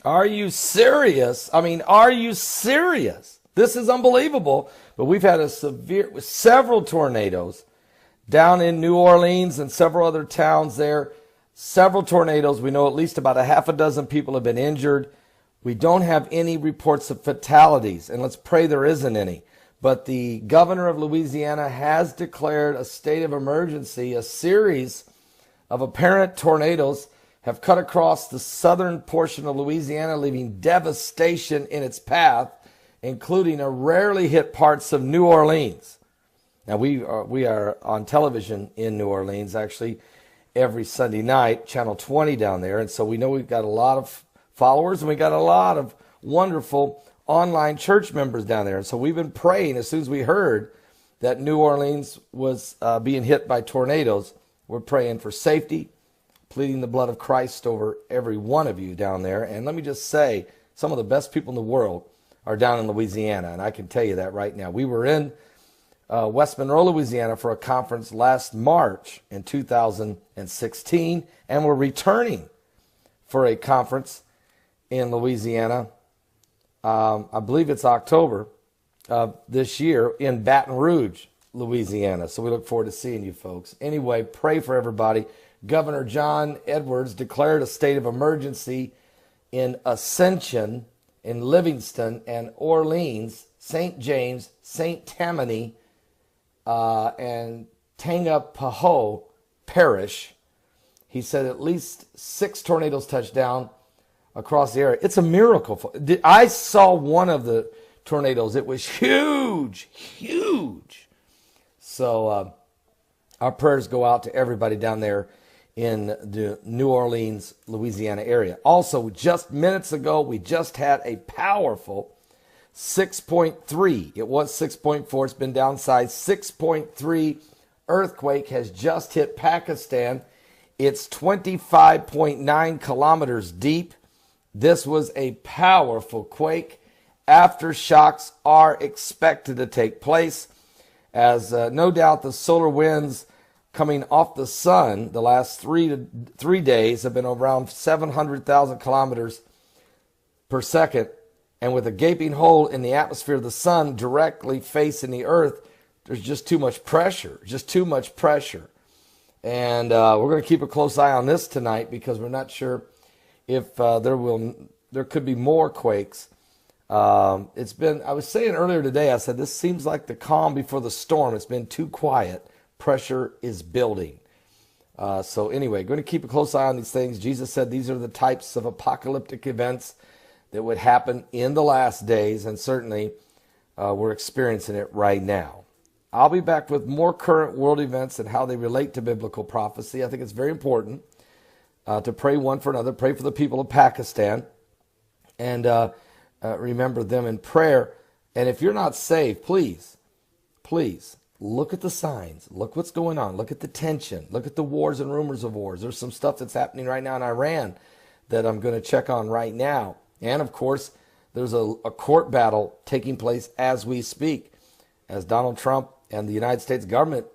Are you serious? I mean, are you serious? This is unbelievable. But we've had several tornadoes down in New Orleans and several other towns there. Several tornadoes. We know at least about a half a dozen people have been injured. We don't have any reports of fatalities, and let's pray there isn't any. But the governor of Louisiana has declared a state of emergency. A series of apparent tornadoes have cut across the southern portion of Louisiana, leaving devastation in its path, including a rarely hit parts of New Orleans. Now, we are on television in New Orleans, actually, every Sunday night, Channel 20 down there. And so we know we've got a lot of followers, and we got a lot of wonderful online church members down there. And so we've been praying as soon as we heard that New Orleans was being hit by tornadoes. We're praying for safety, pleading the blood of Christ over every one of you down there. And let me just say, some of the best people in the world are down in Louisiana, and I can tell you that right now. We were in West Monroe, Louisiana for a conference last March in 2016, and we're returning for a conference in Louisiana. I believe it's October of this year in Baton Rouge, Louisiana. So we look forward to seeing you folks. Anyway, pray for everybody. Governor John Edwards declared a state of emergency in Ascension, in Livingston, and Orleans, St. James, St. Tammany, and Tangipahoa Parish. He said at least 6 tornadoes touched down across the area. It's a miracle. I saw one of the tornadoes. It was huge, huge. So our prayers go out to everybody down there in the New Orleans, Louisiana area. Also, just minutes ago, we just had a powerful 6.3. It was 6.4. It's been downsized. 6.3 earthquake has just hit Pakistan. It's 25.9 kilometers deep. This was a powerful quake. Aftershocks are expected to take place as no doubt the solar winds coming off the sun the last 3 days have been around 700,000 kilometers per second. And with a gaping hole in the atmosphere of the sun directly facing the earth, there's just too much pressure, And we're going to keep a close eye on this tonight because we're not sure if there could be more quakes. I was saying earlier today, I said, this seems like the calm before the storm. It's been too quiet. Pressure is building. So anyway, going to keep a close eye on these things. Jesus said these are the types of apocalyptic events that would happen in the last days, and certainly we're experiencing it right now. I'll be back with more current world events and how they relate to biblical prophecy. I think it's very important to pray one for another, pray for the people of Pakistan, and remember them in prayer. And if you're not saved, please, look at the signs. Look what's going on. Look at the tension. Look at the wars and rumors of wars. There's some stuff that's happening right now in Iran that I'm going to check on right now. And, of course, there's a court battle taking place as we speak, as Donald Trump and the United States government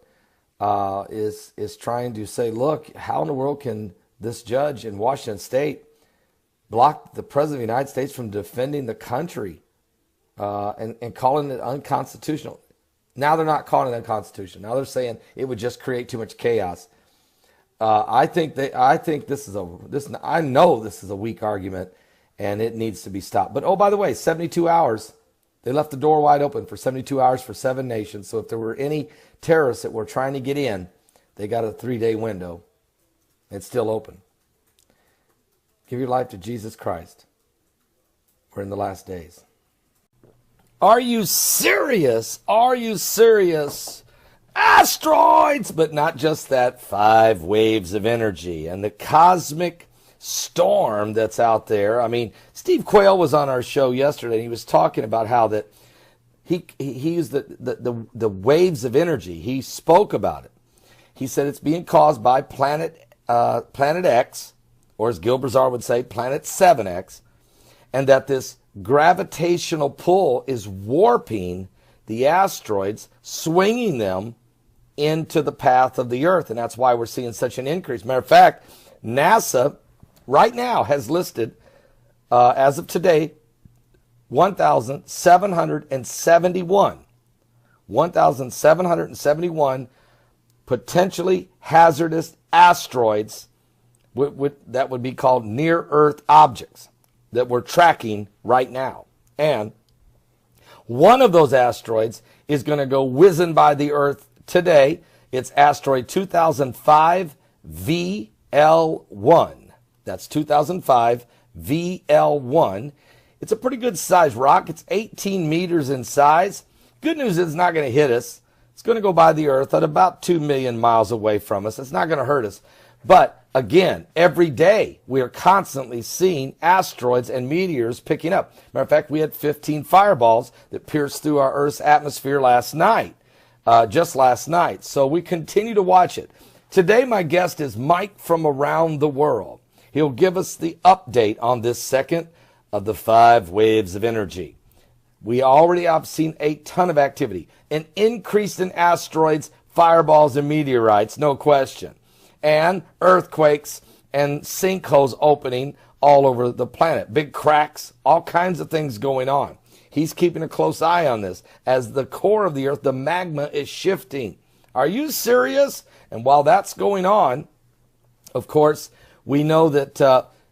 is trying to say, look, how in the world can this judge in Washington State block the President of the United States from defending the country and calling it unconstitutional? Now they're not calling it unconstitutional. Now they're saying it would just create too much chaos. I know this is a weak argument, and it needs to be stopped. But, oh, by the way, 72 hours. They left the door wide open for 72 hours for 7 nations. So if there were any terrorists that were trying to get in, they got a 3-day window. It's still open. Give your life to Jesus Christ. We're in the last days. Are you serious? Are you serious? Asteroids! But not just that. 5 waves of energy and the cosmic storm that's out there. I mean, Steve Quayle was on our show yesterday, and he was talking about how that he used the waves of energy. He spoke about it. He said it's being caused by planet X, or as Gil Brazar would say, planet 7X, and that this gravitational pull is warping the asteroids, swinging them into the path of the Earth, and that's why we're seeing such an increase. Matter of fact, NASA right now has listed as of today, 1,771 potentially hazardous asteroids that would be called near-Earth objects that we're tracking right now. And one of those asteroids is going to go whizzing by the Earth today. It's asteroid 2005 VL1. That's 2005 VL1. It's a pretty good size rock. It's 18 meters in size. Good news is it's not going to hit us. It's going to go by the Earth at about 2 million miles away from us. It's not going to hurt us. But again, every day we are constantly seeing asteroids and meteors picking up. Matter of fact, we had 15 fireballs that pierced through our Earth's atmosphere last night, just last night. So we continue to watch it. Today, my guest is Mike from around the world. He'll give us the update on this second of the 5 waves of energy. We already have seen a ton of activity, an increase in asteroids, fireballs, and meteorites, no question, and earthquakes and sinkholes opening all over the planet, big cracks, all kinds of things going on. He's keeping a close eye on this as the core of the Earth, the magma, is shifting. Are you serious? And while that's going on, of course, we know that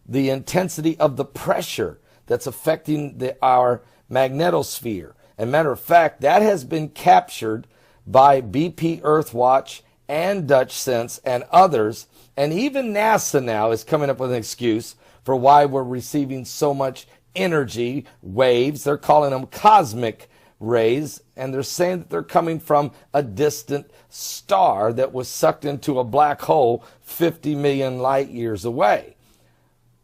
the intensity of the pressure that's affecting our magnetosphere. And matter of fact, that has been captured by BP Earthwatch and Dutch Sense and others. And even NASA now is coming up with an excuse for why we're receiving so much energy waves. They're calling them cosmic rays, and they're saying that they're coming from a distant star that was sucked into a black hole 50 million light years away.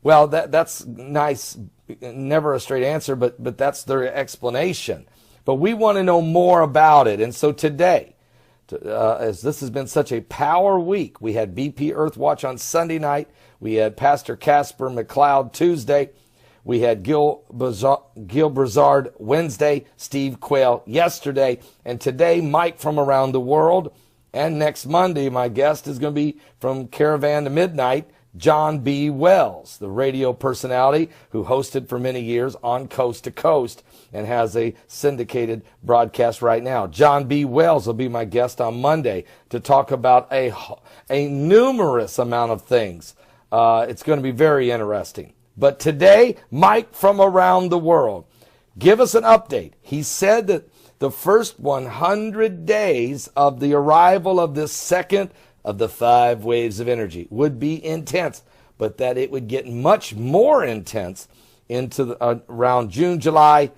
Well, that's nice, never a straight answer, but that's their explanation. But we want to know more about it. And so today, as this has been such a power week, we had BP Earthwatch on Sunday night, we had Pastor Casper McLeod Tuesday, we had Gil Brazard Wednesday, Steve Quayle yesterday, and today Mike from around the world. And next Monday, my guest is going to be from Caravan to Midnight, John B. Wells, the radio personality who hosted for many years on Coast to Coast and has a syndicated broadcast right now. John B. Wells will be my guest on Monday to talk about a numerous amount of things. It's going to be very interesting. But today, Mike from around the world, give us an update. He said that the first 100 days of the arrival of this second of the 5 waves of energy would be intense, but that it would get much more intense into around June, July,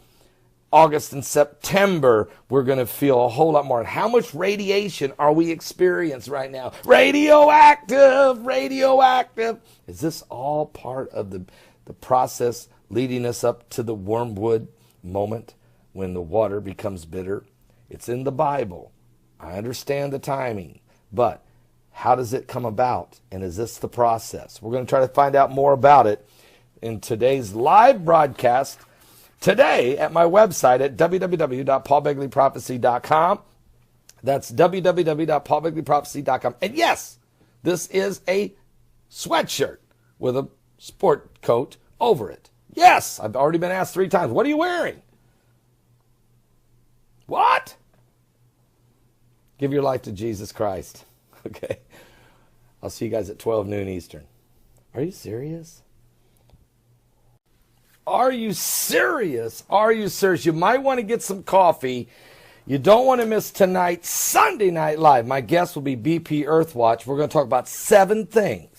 August, and September. We're going to feel a whole lot more. And how much radiation are we experiencing right now? Radioactive, radioactive. Is this all part of the process leading us up to the wormwood moment when the water becomes bitter? It's in the Bible. I understand the timing, but how does it come about? And is this the process? We're going to try to find out more about it in today's live broadcast today at my website at www.paulbegleyprophecy.com. That's www.paulbegleyprophecy.com. And yes, this is a sweatshirt with a sport coat over it. Yes, I've already been asked 3 times, what are you wearing? What? Give your life to Jesus Christ. Okay. I'll see you guys at 12 noon Eastern. Are you serious? Are you serious? Are you serious? You might want to get some coffee. You don't want to miss tonight's Sunday Night Live. My guest will be BP Earthwatch. We're going to talk about 7 things.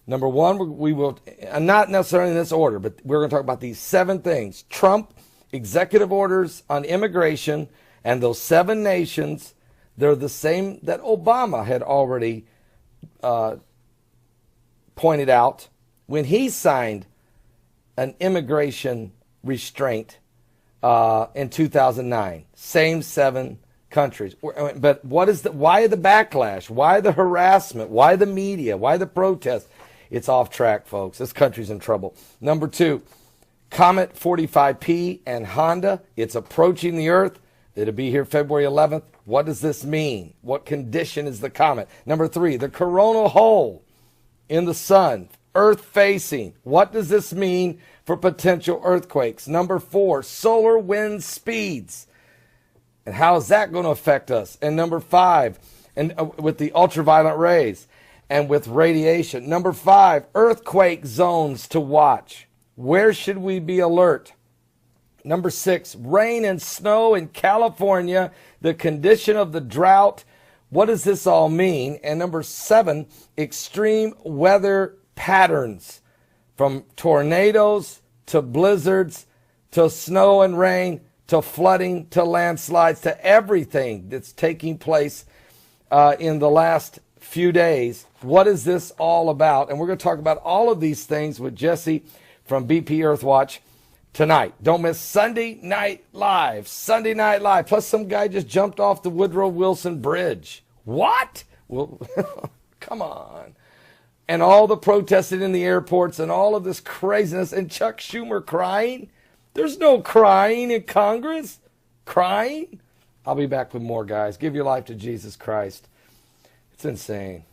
Number 1, we will, not necessarily in this order, but we're going to talk about these 7 things. Trump, executive orders on immigration, and those 7 nations, they're the same that Obama had already pointed out when he signed an immigration restraint in 2009. Same 7 countries. But why the backlash? Why the harassment? Why the media? Why the protest? It's off track, folks. This country's in trouble. Number 2, Comet 45P and Honda. It's approaching the Earth. It'll be here February 11th. What does this mean? What condition is the comet? Number 3, the coronal hole in the sun, Earth facing. What does this mean for potential earthquakes. Number 4, solar wind speeds. And how is that going to affect us? And number 5, and with the ultraviolet rays and with radiation. Number 5, earthquake zones to watch. Where should we be alert? Number 6, rain and snow in California, the condition of the drought. What does this all mean? And number 7, extreme weather patterns, from tornadoes to blizzards to snow and rain to flooding to landslides to everything that's taking place in the last few days. What is this all about? And we're going to talk about all of these things with Jesse from BP Earthwatch tonight. Don't miss Sunday Night Live. Sunday Night Live. Plus some guy just jumped off the Woodrow Wilson Bridge. What? Well, come on. And all the protesting in the airports and all of this craziness. And Chuck Schumer crying. There's no crying in Congress. Crying? I'll be back with more, guys. Give your life to Jesus Christ. It's insane.